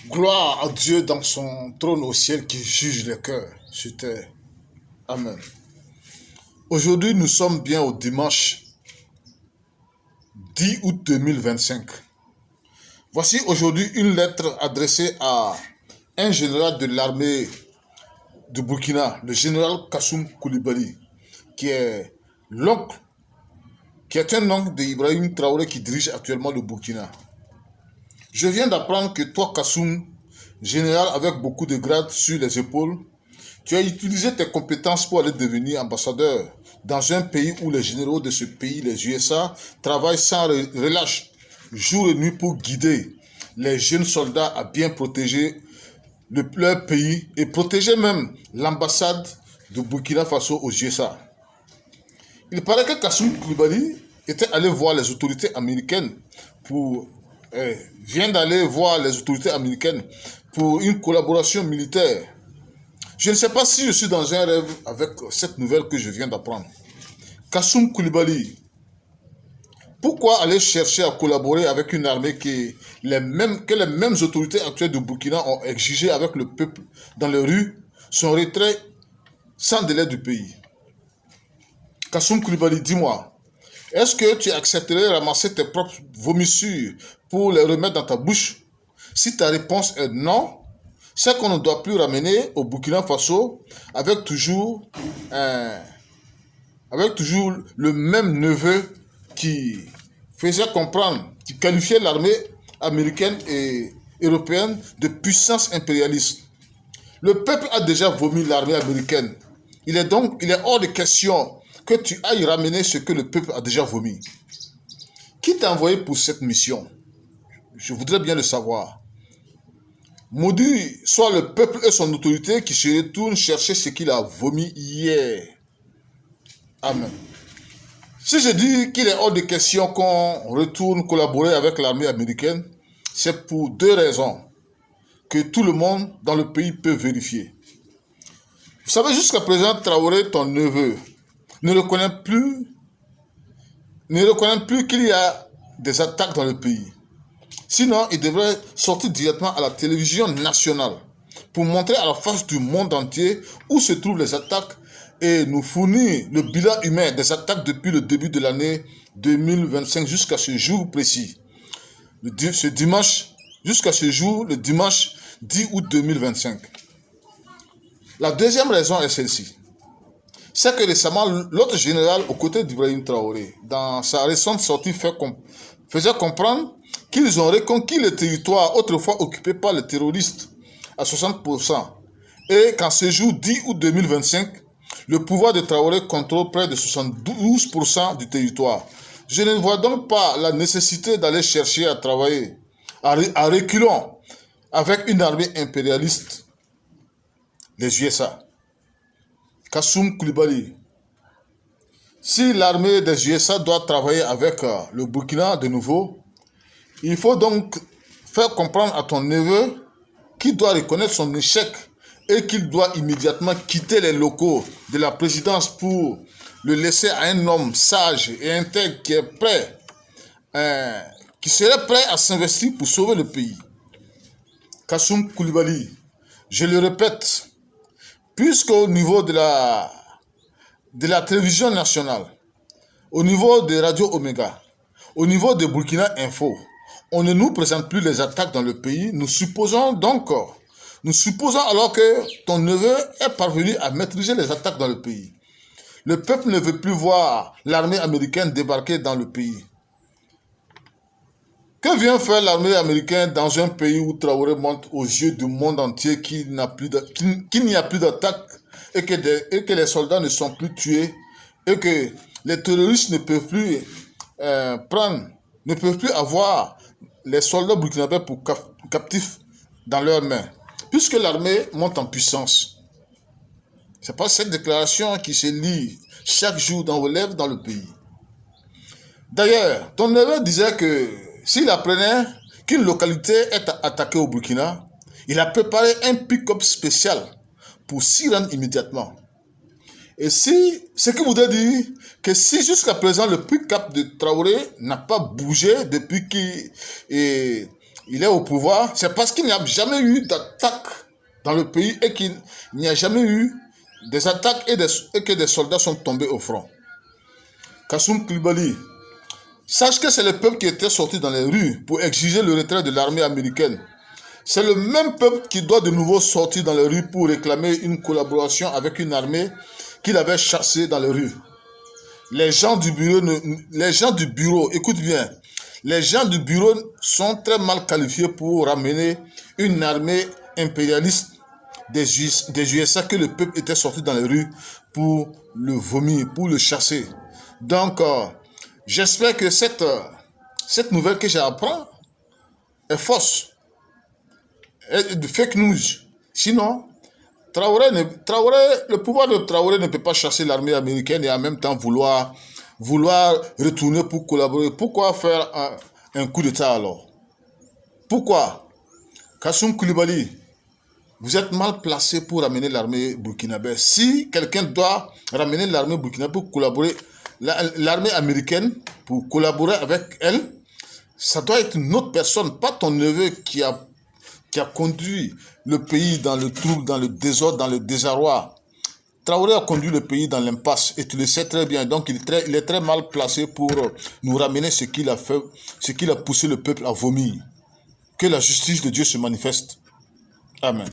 Gloire à Dieu dans son trône au ciel qui juge les cœurs sur terre. Amen. Aujourd'hui, nous sommes bien au dimanche 10 août 2025. Voici aujourd'hui une lettre adressée à un général de l'armée du Burkina, le général Kassoum Koulibaly, qui est l'oncle, qui est un oncle d'Ibrahim Traoré qui dirige actuellement le Burkina. Je viens d'apprendre que toi, Kassoum, général avec beaucoup de grades sur les épaules, tu as utilisé tes compétences pour aller devenir ambassadeur dans un pays où les généraux de ce pays, les USA, travaillent sans relâche, jour et nuit pour guider les jeunes soldats à bien protéger leur pays et protéger même l'ambassade de Burkina Faso aux USA. Il paraît que Kassoum Koulibaly était allé voir les autorités américaines vient d'aller voir les autorités américaines pour une collaboration militaire. Je ne sais pas si je suis dans un rêve avec cette nouvelle que je viens d'apprendre. Kassoum Koulibaly, pourquoi aller chercher à collaborer avec une armée que les mêmes autorités actuelles du Burkina ont exigé avec le peuple dans les rues son retrait sans délai du pays? Kassoum Koulibaly, dis-moi, est-ce que tu accepterais de ramasser tes propres vomissures pour les remettre dans ta bouche? Si ta réponse est non, c'est qu'on ne doit plus ramener au Burkina Faso avec toujours le même neveu qui faisait comprendre, qui qualifiait l'armée américaine et européenne de puissance impérialiste. Le peuple a déjà vomi l'armée américaine. Il est hors de question que tu ailles ramener ce que le peuple a déjà vomi. Qui t'a envoyé pour cette mission? Je voudrais bien le savoir. Maudit soit le peuple et son autorité qui se retournent chercher ce qu'il a vomi hier. Amen. Si je dis qu'il est hors de question qu'on retourne collaborer avec l'armée américaine, c'est pour deux raisons que tout le monde dans le pays peut vérifier. Vous savez, jusqu'à présent, Traoré, ton neveu, ne reconnaît plus qu'il y a des attaques dans le pays. Sinon, il devrait sortir directement à la télévision nationale pour montrer à la face du monde entier où se trouvent les attaques et nous fournir le bilan humain des attaques depuis le début de l'année 2025 jusqu'à ce jour précis. Jusqu'à ce jour, le dimanche 10 août 2025. La deuxième raison est celle-ci. C'est que récemment, l'autre général aux côtés d'Ibrahim Traoré, dans sa récente sortie, faisait comprendre qu'ils ont reconquis le territoire autrefois occupé par les terroristes à 60% et qu'en ce jour 10 août 2025, le pouvoir de Traoré contrôle près de 72% du territoire. Je ne vois donc pas la nécessité d'aller chercher à travailler à reculons avec une armée impérialiste, les USA. Kassoum Koulibaly. Si l'armée des USA doit travailler avec le Burkina de nouveau, il faut donc faire comprendre à ton neveu qu'il doit reconnaître son échec et qu'il doit immédiatement quitter les locaux de la présidence pour le laisser à un homme sage et intègre qui serait prêt à s'investir pour sauver le pays. Kassoum Koulibaly, je le répète, puisqu'au niveau de la télévision nationale, au niveau de Radio Omega, au niveau de Burkina Info, on ne nous présente plus les attaques dans le pays. Nous supposons alors que ton neveu est parvenu à maîtriser les attaques dans le pays. Le peuple ne veut plus voir l'armée américaine débarquer dans le pays. Que vient faire l'armée américaine dans un pays où Traoré montre aux yeux du monde entier qu'il n'y a plus d'attaques et que les soldats ne sont plus tués et que les terroristes ne peuvent plus avoir les soldats burkinabés pour captifs dans leurs mains, puisque l'armée monte en puissance. C'est pas cette déclaration qui se lit chaque jour dans vos lèvres dans le pays. D'ailleurs, ton neveu disait que s'il apprenait qu'une localité est attaquée au Burkina, il a préparé un pick-up spécial pour s'y rendre immédiatement. Et ce qui voudrait dire que si jusqu'à présent le pick-up de Traoré n'a pas bougé depuis qu'il il est au pouvoir, c'est parce qu'il n'y a jamais eu d'attaque dans le pays et qu'il n'y a jamais eu des attaques et que des soldats sont tombés au front. Kassoum Koulibaly, sache que c'est le peuple qui était sorti dans les rues pour exiger le retrait de l'armée américaine. C'est le même peuple qui doit de nouveau sortir dans les rues pour réclamer une collaboration avec une armée qu'il avait chassée dans les rues. Les gens du bureau, écoute bien, les gens du bureau sont très mal qualifiés pour ramener une armée impérialiste des USA que le peuple était sorti dans les rues pour le vomir, pour le chasser. Donc, j'espère que cette nouvelle que j'apprends est fausse, est de fake news. Sinon, le pouvoir de Traoré ne peut pas chasser l'armée américaine et en même temps vouloir retourner pour collaborer. Pourquoi faire un coup d'État alors? Pourquoi? Kassoum Koulibaly, vous êtes mal placé pour ramener l'armée burkinabé. Si quelqu'un doit ramener l'armée burkinabé pour collaborer, l'armée américaine, pour collaborer avec elle, ça doit être une autre personne, pas ton neveu qui a conduit le pays dans le trouble, dans le désordre, dans le désarroi. Traoré a conduit le pays dans l'impasse et tu le sais très bien. Donc il est très mal placé pour nous ramener ce qu'il a fait, ce qu'il a poussé le peuple à vomir. Que la justice de Dieu se manifeste. Amen.